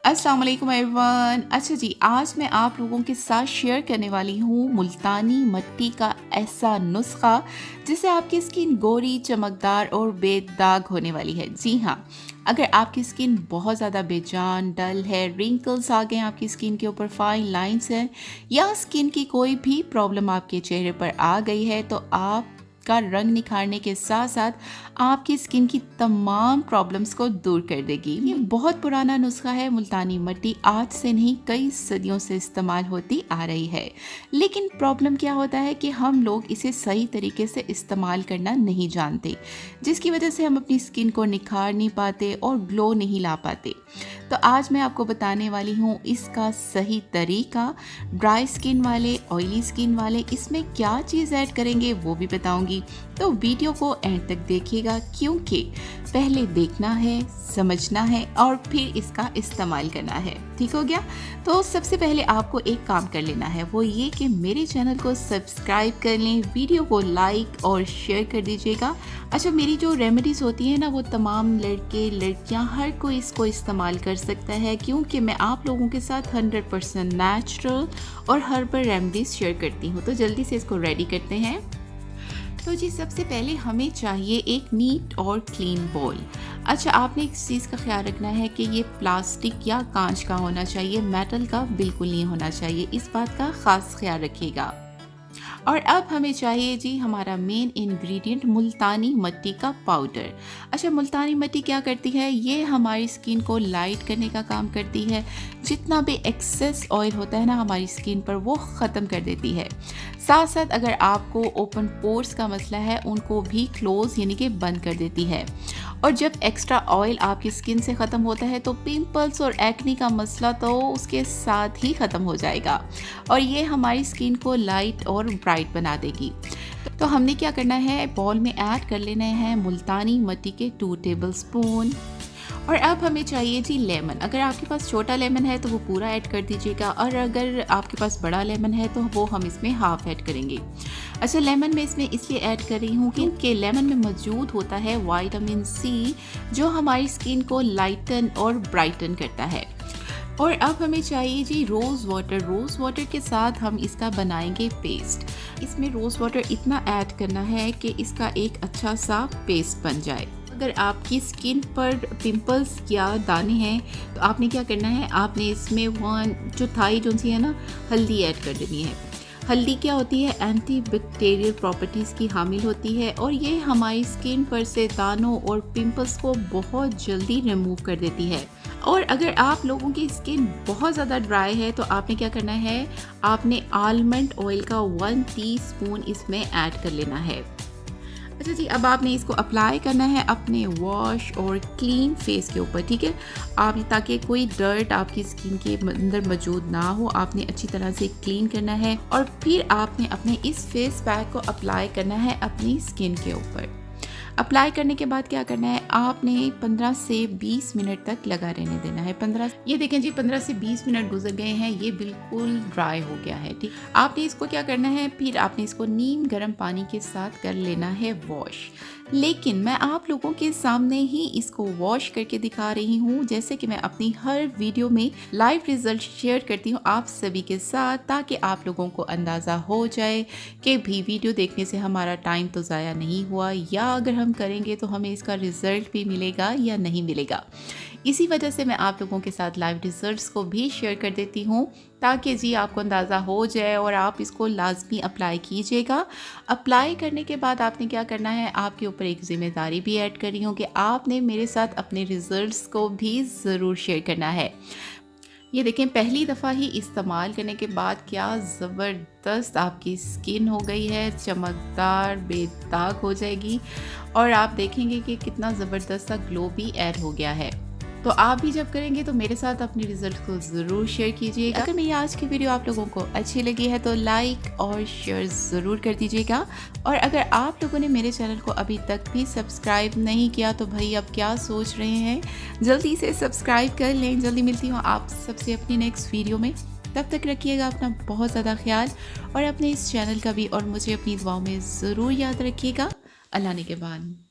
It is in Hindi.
अस्सलाम वालेकुम एवरीवन। अच्छा जी, आज मैं आप लोगों के साथ शेयर करने वाली हूँ मुल्तानी मट्टी का ऐसा नुस्खा जिससे आपकी स्किन गोरी, चमकदार और बेदाग होने वाली है। जी हाँ, अगर आपकी स्किन बहुत ज़्यादा बेजान, डल है, रिंकल्स आ गए हैं आपकी स्किन के ऊपर, फाइन लाइंस हैं या स्किन की कोई भी प्रॉब्लम आपके चेहरे पर आ गई है, तो आप का रंग निखारने के साथ साथ आपकी स्किन की तमाम प्रॉब्लम्स को दूर कर देगी। ये बहुत पुराना नुस्खा है। मुल्तानी मट्टी आज से नहीं, कई सदियों से इस्तेमाल होती आ रही है, लेकिन प्रॉब्लम क्या होता है कि हम लोग इसे सही तरीके से इस्तेमाल करना नहीं जानते, जिसकी वजह से हम अपनी स्किन को निखार नहीं पाते और ग्लो नहीं ला पाते। तो आज मैं आपको बताने वाली हूँ इसका सही तरीका। ड्राई स्किन वाले, ऑयली स्किन वाले इसमें क्या चीज़ ऐड करेंगे वो भी बताऊंगी, तो वीडियो को एंड तक देखिएगा, क्योंकि पहले देखना है, समझना है और फिर इसका इस्तेमाल करना है। ठीक हो गया? तो सबसे पहले आपको एक काम कर लेना है, वो ये कि मेरे चैनल को सब्सक्राइब कर लें, वीडियो को लाइक और शेयर कर दीजिएगा। अच्छा, मेरी जो रेमेडीज़ होती हैं ना, वो तमाम लड़के लड़कियां हर कोई इसको इस्तेमाल कर सकता है, क्योंकि मैं आप लोगों के साथ 100% नेचुरल और हर्बल रेमेडीज़ शेयर करती हूँ। तो जल्दी से इसको रेडी करते हैं। तो जी, सबसे पहले हमें चाहिए एक नीट और क्लीन बोल। अच्छा, आपने एक चीज़ का ख्याल रखना है कि ये प्लास्टिक या कांच का होना चाहिए, मेटल का बिल्कुल नहीं होना चाहिए। इस बात का ख़ास ख्याल रखिएगा। और अब हमें चाहिए जी हमारा मेन इंग्रेडिएंट, मुल्तानी मट्टी का पाउडर। अच्छा, मुल्तानी मट्टी क्या करती है? ये हमारी स्किन को लाइट करने का काम करती है। जितना भी एक्सेस ऑयल होता है ना हमारी स्किन पर, वो ख़त्म कर देती है। साथ साथ अगर आपको ओपन पोर्स का मसला है, उनको भी क्लोज यानी कि बंद कर देती है। और जब एक्स्ट्रा ऑयल आपकी स्किन से ख़त्म होता है, तो पिंपल्स और एक्ने का मसला तो उसके साथ ही ख़त्म हो जाएगा और ये हमारी स्किन को लाइट और ब्राइट बना देगी। तो हमने क्या करना है, बॉल में ऐड कर लेना है मुल्तानी मट्टी के 2 टेबलस्पून। और अब हमें चाहिए जी लेमन। अगर आपके पास छोटा लेमन है तो वो पूरा ऐड कर दीजिएगा, और अगर आपके पास बड़ा लेमन है तो वो हम इसमें हाफ ऐड करेंगे। अच्छा, लेमन में इसमें इसलिए ऐड कर रही हूँ क्योंकि लेमन में मौजूद होता है विटामिन सी, जो हमारी स्किन को लाइटन और ब्राइटन करता है। और अब हमें चाहिए जी रोज़ वाटर। रोज़ वाटर के साथ हम इसका बनाएंगे पेस्ट। इसमें रोज़ वाटर इतना ऐड करना है कि इसका एक अच्छा सा पेस्ट बन जाए। अगर आपकी स्किन पर पिंपल्स या दाने हैं तो आपने क्या करना है, आपने इसमें 1/4 जो सी है ना, हल्दी ऐड कर देनी है। हल्दी क्या होती है? एंटी बैक्टीरियल प्रॉपर्टीज़ की हामिल होती है और ये हमारी स्किन पर से दानों और पिंपल्स को बहुत जल्दी रिमूव कर देती है। और अगर आप लोगों की स्किन बहुत ज़्यादा ड्राई है तो आपने क्या करना है, आपने आलमंड ऑयल का 1 टीस्पून इसमें ऐड कर लेना है। अच्छा जी, अब आपने इसको अप्लाई करना है अपने वॉश और क्लीन फेस के ऊपर। ठीक है, आप, ताकि कोई डर्ट आपकी स्किन के अंदर मौजूद ना हो, आपने अच्छी तरह से क्लीन करना है और फिर आपने अपने इस फेस पैक को अप्लाई करना है अपनी स्किन के ऊपर। अप्लाई करने के बाद क्या करना है, आपने 15 से 20 मिनट तक लगा रहने देना है। 15, ये देखें जी, 15 से 20 मिनट गुजर गए हैं, ये बिल्कुल ड्राई हो गया है। ठीक, आपने इसको क्या करना है, फिर आपने इसको नीम गर्म पानी के साथ कर लेना है वॉश। लेकिन मैं आप लोगों के सामने ही इसको वॉश करके दिखा रही हूँ, जैसे कि मैं अपनी हर वीडियो में लाइव रिजल्ट शेयर करती हूँ आप सभी के साथ, ताकि आप लोगों को अंदाज़ा हो जाए कि भी वीडियो देखने से हमारा टाइम तो ज़ाया नहीं हुआ, या अगर हम करेंगे तो हमें इसका रिज़ल्ट भी मिलेगा या नहीं मिलेगा। इसी वजह से मैं आप लोगों के साथ लाइव रिजल्ट्स को भी शेयर कर देती हूँ, ताकि जी आपको अंदाज़ा हो जाए और आप इसको लाजमी अप्लाई कीजिएगा। अप्लाई करने के बाद आपने क्या करना है, आपके ऊपर एक ज़िम्मेदारी भी ऐड कर रही हूँ कि आपने मेरे साथ अपने रिजल्ट्स को भी ज़रूर शेयर करना है। ये देखें, पहली दफ़ा ही इस्तेमाल करने के बाद क्या ज़बरदस्त आपकी स्किन हो गई है, चमकदार बेदाग हो जाएगी और आप देखेंगे कि कितना ज़बरदस्त सा ग्लो भी ऐड हो गया है। तो आप भी जब करेंगे तो मेरे साथ अपने रिजल्ट को ज़रूर शेयर कीजिएगा। अगर मेरी आज की वीडियो आप लोगों को अच्छी लगी है तो लाइक और शेयर ज़रूर कर दीजिएगा। और अगर आप लोगों ने मेरे चैनल को अभी तक भी सब्सक्राइब नहीं किया तो भाई अब क्या सोच रहे हैं, जल्दी से सब्सक्राइब कर लें। जल्दी मिलती हूँ आप सबसे अपनी नेक्स्ट वीडियो में। तब तक रखिएगा अपना बहुत ज़्यादा ख्याल और अपने इस चैनल का भी, और मुझे अपनी दुआओं में ज़रूर याद रखिएगा। अल्लाह ने के बाद।